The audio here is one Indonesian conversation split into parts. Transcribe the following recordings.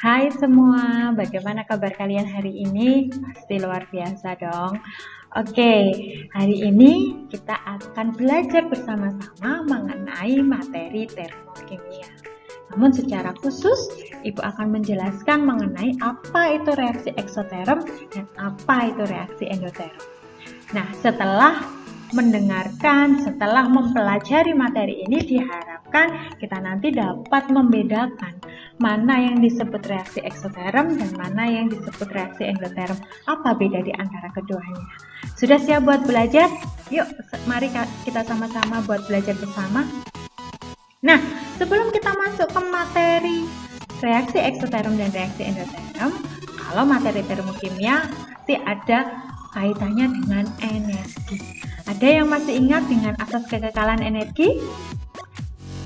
Hai semua, bagaimana kabar kalian hari ini? Pasti luar biasa dong. Oke, hari ini kita akan belajar bersama-sama mengenai materi termokimia. Namun secara khusus, Ibu akan menjelaskan mengenai apa itu reaksi eksoterm dan apa itu reaksi endoterm. Nah, setelah mempelajari materi ini, diharapkan kita nanti dapat membedakan mana yang disebut reaksi eksoterm dan mana yang disebut reaksi endoterm. Apa beda di antara keduanya? Sudah siap buat belajar? Yuk, mari kita sama-sama buat belajar bersama. Nah, sebelum kita masuk ke materi reaksi eksoterm dan reaksi endoterm, kalau materi termokimia pasti ada kaitannya dengan energi. Ada yang masih ingat dengan asas kekekalan energi?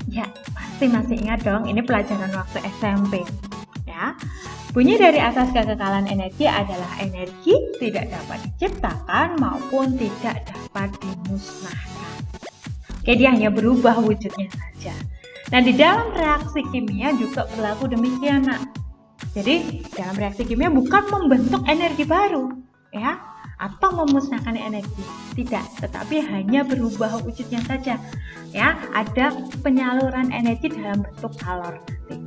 Ya, pasti masih ingat dong, ini pelajaran waktu SMP. Ya, bunyi dari asas kekekalan energi adalah energi tidak dapat diciptakan maupun tidak dapat dimusnahkan. Oke, dia hanya berubah wujudnya saja. Nah, di dalam reaksi kimia juga berlaku demikian, nak. Jadi, dalam reaksi kimia bukan membentuk energi baru, ya, atau memusnahkan energi, tidak, tetapi hanya berubah wujudnya saja, ya. Ada penyaluran energi dalam bentuk kalor.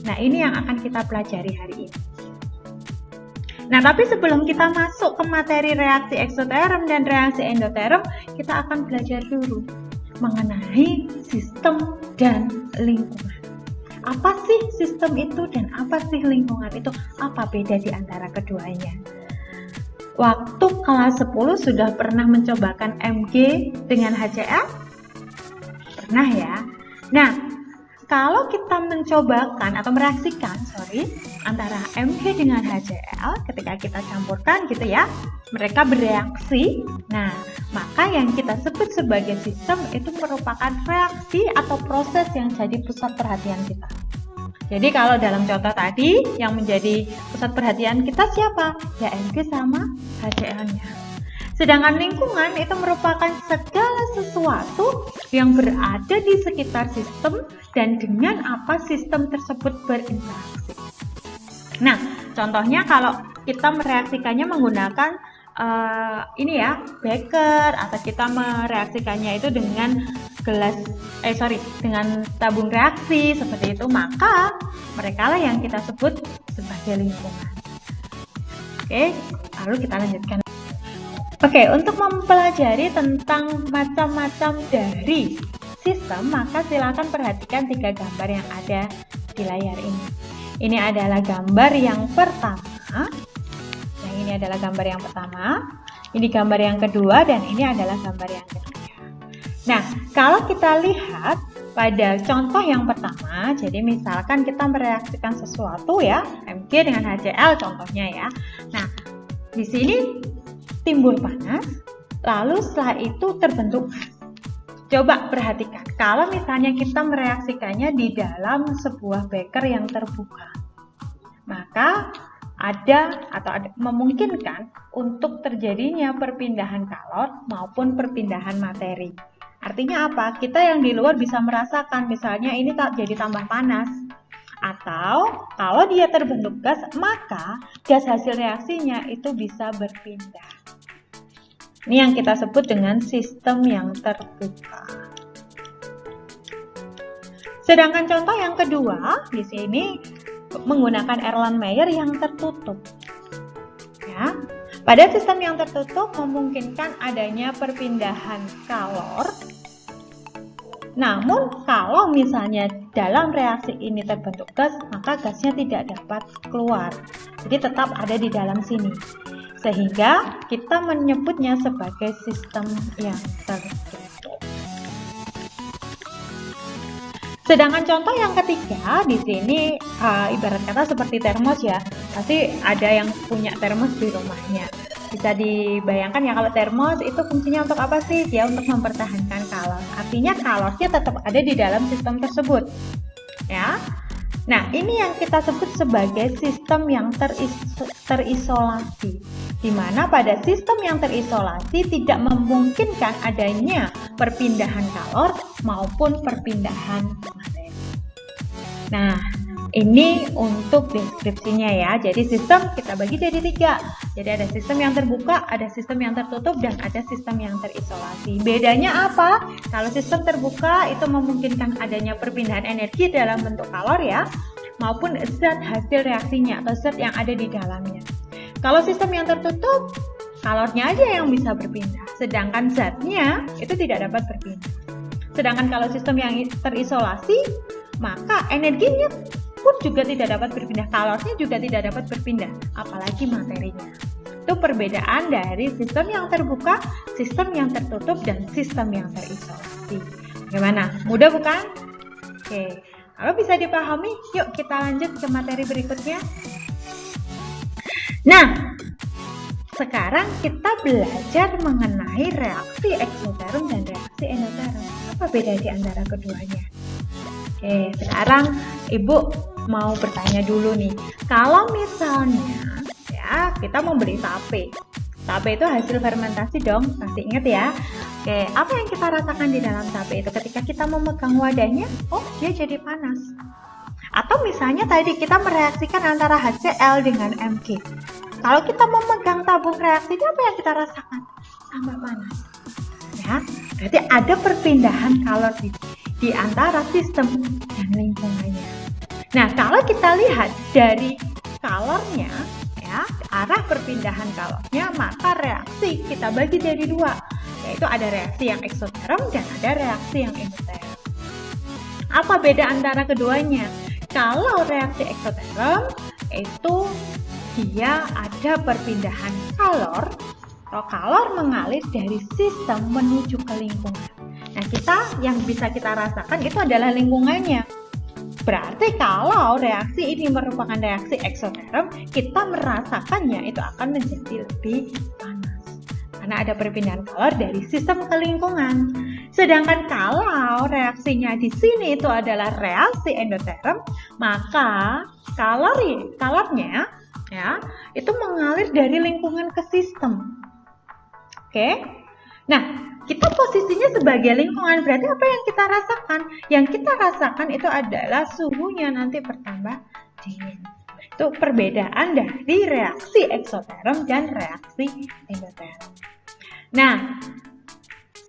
Nah, ini yang akan kita pelajari hari ini. Nah, tapi sebelum kita masuk ke materi reaksi eksoterm dan reaksi endoterm, kita akan belajar dulu mengenai sistem dan lingkungan. Apa sih sistem itu dan apa sih lingkungan itu? Apa beda di antara keduanya? Waktu kelas 10 sudah pernah mencobakan Mg dengan HCl? Pernah ya? Nah, kalau kita mencobakan atau mereaksikan, antara Mg dengan HCl, ketika kita campurkan gitu ya, mereka bereaksi. Nah, maka yang kita sebut sebagai sistem itu merupakan reaksi atau proses yang jadi pusat perhatian kita. Jadi kalau dalam contoh tadi yang menjadi pusat perhatian kita siapa? Ya Mg sama HCl-nya. Sedangkan lingkungan itu merupakan segala sesuatu yang berada di sekitar sistem dan dengan apa sistem tersebut berinteraksi. Nah, contohnya kalau kita mereaksikannya menggunakan beker, atau kita mereaksikannya itu dengan dengan tabung reaksi seperti itu, maka mereka lah yang kita sebut sebagai lingkungan. Oke, lalu kita lanjutkan. Oke, untuk mempelajari tentang macam-macam dari sistem, maka silakan perhatikan 3 gambar yang ada di layar ini. Ini adalah gambar yang pertama. Ini adalah gambar yang pertama, ini gambar yang kedua, dan ini adalah gambar yang ketiga. Nah, kalau kita lihat pada contoh yang pertama, jadi misalkan kita mereaksikan sesuatu ya, Mg dengan HCl contohnya ya. Nah, di sini timbul panas, lalu setelah itu terbentuk gas. Coba perhatikan, kalau misalnya kita mereaksikannya di dalam sebuah beker yang terbuka, maka memungkinkan untuk terjadinya perpindahan kalor maupun perpindahan materi. Artinya apa? Kita yang di luar bisa merasakan, misalnya ini jadi tambah panas. Atau kalau dia terbentuk gas, maka gas hasil reaksinya itu bisa berpindah. Ini yang kita sebut dengan sistem yang terbuka. Sedangkan contoh yang kedua, di sini menggunakan Erlenmeyer yang tertutup. Ya. Pada sistem yang tertutup memungkinkan adanya perpindahan kalor. Namun kalau misalnya dalam reaksi ini terbentuk gas, maka gasnya tidak dapat keluar. Jadi tetap ada di dalam sini. Sehingga kita menyebutnya sebagai sistem yang tertutup. Sedangkan contoh yang ketiga di sini ibarat kata seperti termos ya. Pasti ada yang punya termos di rumahnya. Bisa dibayangkan ya, kalau termos itu fungsinya untuk apa sih? Dia untuk mempertahankan kalor. Artinya kalornya tetap ada di dalam sistem tersebut. Ya. Nah, ini yang kita sebut sebagai sistem yang terisolasi. Di mana pada sistem yang terisolasi tidak memungkinkan adanya perpindahan kalor maupun perpindahan materi. Nah, Ini untuk deskripsinya ya. Jadi sistem kita bagi jadi 3. Jadi ada sistem yang terbuka, ada sistem yang tertutup, dan ada sistem yang terisolasi. Bedanya apa? Kalau sistem terbuka itu memungkinkan adanya perpindahan energi dalam bentuk kalor ya, maupun zat hasil reaksinya atau zat yang ada di dalamnya. Kalau sistem yang tertutup, kalornya aja yang bisa berpindah, sedangkan zatnya itu tidak dapat berpindah. Sedangkan kalau sistem yang terisolasi, maka energinya pun juga tidak dapat berpindah, kalornya juga tidak dapat berpindah, apalagi materinya. Itu perbedaan dari sistem yang terbuka, sistem yang tertutup, dan sistem yang terisolasi. Bagaimana? Mudah bukan? Oke, kalau bisa dipahami, yuk kita lanjut ke materi berikutnya. Nah, sekarang kita belajar mengenai reaksi eksoterum dan reaksi endoterum. Apa beda di antara keduanya? Oke, sekarang Ibu mau bertanya dulu nih. Kalau misalnya ya kita membeli tape. Tape itu hasil fermentasi dong, pasti ingat ya. Oke, apa yang kita rasakan di dalam tape itu ketika kita memegang wadahnya? Oh, dia jadi panas. Atau misalnya tadi kita mereaksikan antara HCl dengan Mg. Kalau kita memegang tabung reaksi, apa yang kita rasakan? Tambah panas. Ya, berarti ada perpindahan kalor di antara sistem dan lingkungannya. Nah, kalau kita lihat dari kalornya, ya, arah perpindahan kalornya, maka reaksi kita bagi jadi 2, yaitu ada reaksi yang eksoterum dan ada reaksi yang endoterum. Apa beda antara keduanya? Kalau reaksi eksoterum itu dia ada perpindahan kalor, atau kalor mengalir dari sistem menuju ke lingkungan. Nah, yang bisa kita rasakan itu adalah lingkungannya. Berarti kalau reaksi ini merupakan reaksi eksoterum, kita merasakannya itu akan menjadi lebih panas. Karena ada perpindahan kalor dari sistem ke lingkungan. Sedangkan kalau reaksinya di sini itu adalah reaksi endoterum, maka kalornya ya, itu mengalir dari lingkungan ke sistem. Oke. Nah, kita posisinya sebagai lingkungan, berarti apa yang kita rasakan? Yang kita rasakan itu adalah suhunya nanti bertambah dingin. Itu perbedaan dari reaksi eksoterum dan reaksi endoterum. Nah,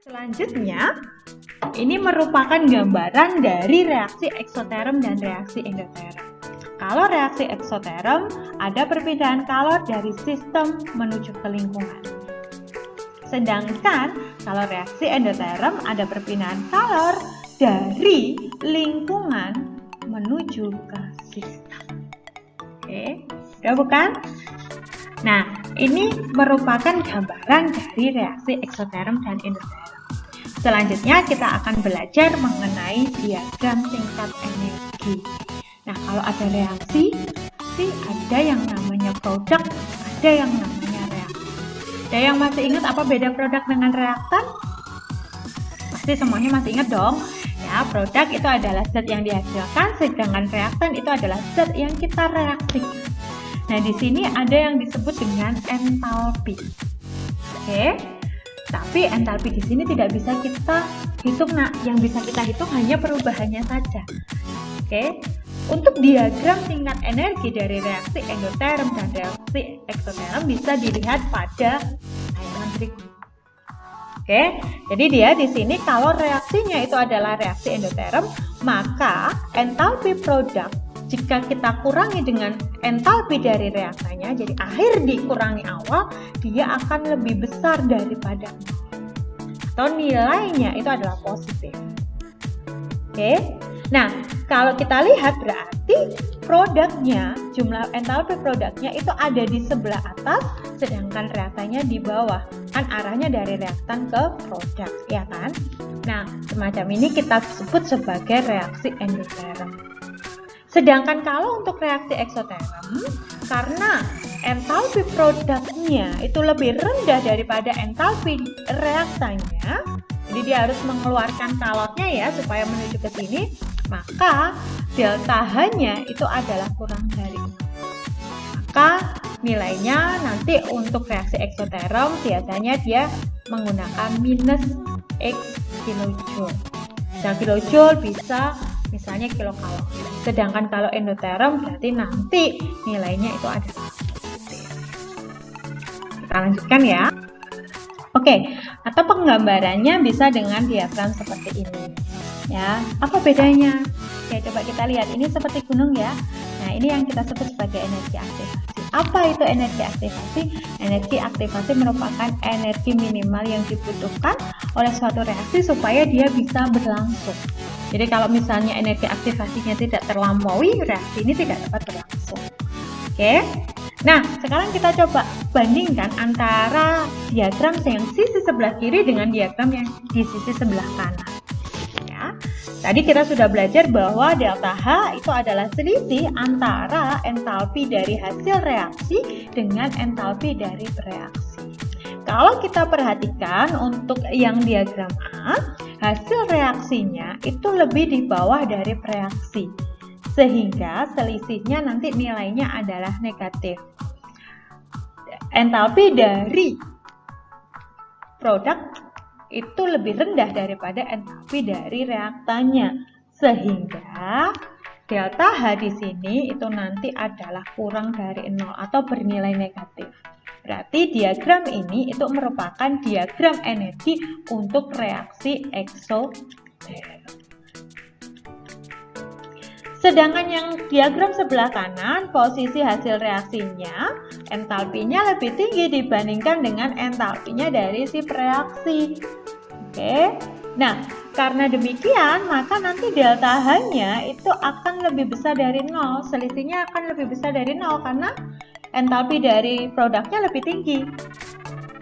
selanjutnya ini merupakan gambaran dari reaksi eksoterum dan reaksi endoterum. Kalau reaksi eksoterum ada perpindahan kalor dari sistem menuju ke lingkungan. Sedangkan kalau reaksi endoterum ada perpindahan kalor dari lingkungan menuju ke sistem. Oke, udah bukan? Nah, ini merupakan gambaran dari reaksi eksoterum dan endoterum. Selanjutnya kita akan belajar mengenai diagram tingkat energi. Nah, kalau ada reaksi, ada yang namanya produk, ada yang namanya reaktan. Ada yang masih ingat apa beda produk dengan reaktan? Pasti semuanya masih ingat dong. Ya, produk itu adalah zat yang dihasilkan, sedangkan reaktan itu adalah zat yang kita reaksikan. Nah, di sini ada yang disebut dengan entalpi. Oke. Tapi entalpi di sini tidak bisa kita hitung, Nak. Yang bisa kita hitung hanya perubahannya saja. Oke. Untuk diagram tingkat energi dari reaksi endoterum dan reaksi eksoterum bisa dilihat pada tayangan berikut. Oke, jadi dia di sini kalau reaksinya itu adalah reaksi endoterum, maka entalpi produk jika kita kurangi dengan entalpi dari reaktannya, jadi akhir dikurangi awal, dia akan lebih besar daripada atau nilainya itu adalah positif. Oke. Nah, kalau kita lihat berarti produknya, jumlah entalpi produknya itu ada di sebelah atas, sedangkan reaktannya di bawah. Kan arahnya dari reaktan ke produk, ya kan? Nah, semacam ini kita sebut sebagai reaksi endoterum. Sedangkan kalau untuk reaksi eksoterum, karena entalpi produknya itu lebih rendah daripada entalpi reaktannya, jadi dia harus mengeluarkan kalornya ya supaya menuju ke sini, maka delta H-nya itu adalah kurang dari 6. Maka nilainya nanti untuk reaksi eksoterum biasanya dia menggunakan minus X kilojoule. Bisa kilojoule, bisa misalnya kilokalori. Sedangkan kalau endoterm berarti nanti nilainya itu adalah positif. Kita lanjutkan ya. Oke, atau penggambarannya bisa dengan diagram seperti ini. Ya, apa bedanya? Oke, coba kita lihat. Ini seperti gunung ya. Nah, ini yang kita sebut sebagai energi aktivasi. Apa itu energi aktivasi? Energi aktivasi merupakan energi minimal yang dibutuhkan oleh suatu reaksi supaya dia bisa berlangsung. Jadi kalau misalnya energi aktivasinya tidak terlampaui, reaksi ini tidak dapat berlangsung. Oke. Nah, sekarang kita coba bandingkan antara diagram yang sisi sebelah kiri dengan diagram yang di sisi sebelah kanan. Ya. Tadi kita sudah belajar bahwa delta H itu adalah selisih antara entalpi dari hasil reaksi dengan entalpi dari bereaksi. Kalau kita perhatikan untuk yang diagram A, hasil reaksinya itu lebih di bawah dari bereaksi, sehingga selisihnya nanti nilainya adalah negatif. Entalpi dari produk itu lebih rendah daripada entalpi dari reaktannya, sehingga delta H di sini itu nanti adalah kurang dari 0 atau bernilai negatif. Berarti diagram ini itu merupakan diagram energi untuk reaksi eksoterm. Sedangkan yang diagram sebelah kanan, posisi hasil reaksinya, entalpinya lebih tinggi dibandingkan dengan entalpinya dari si bereaksi. Oke. Nah, karena demikian, maka nanti delta H-nya itu akan lebih besar dari 0. Selisihnya akan lebih besar dari 0 karena entalpi dari produknya lebih tinggi.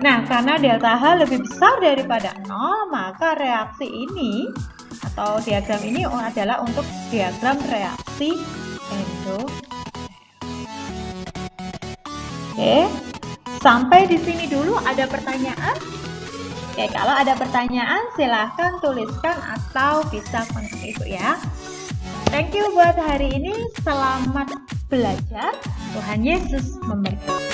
Nah, karena delta H lebih besar daripada 0, maka reaksi ini atau diagram ini adalah untuk diagram reaksi endoterm. Oke, sampai di sini dulu. Ada pertanyaan? Oke, kalau ada pertanyaan silahkan tuliskan atau bisa kontak Ibu ya. Thank you buat hari ini. Selamat belajar. Tuhan Yesus memberkati.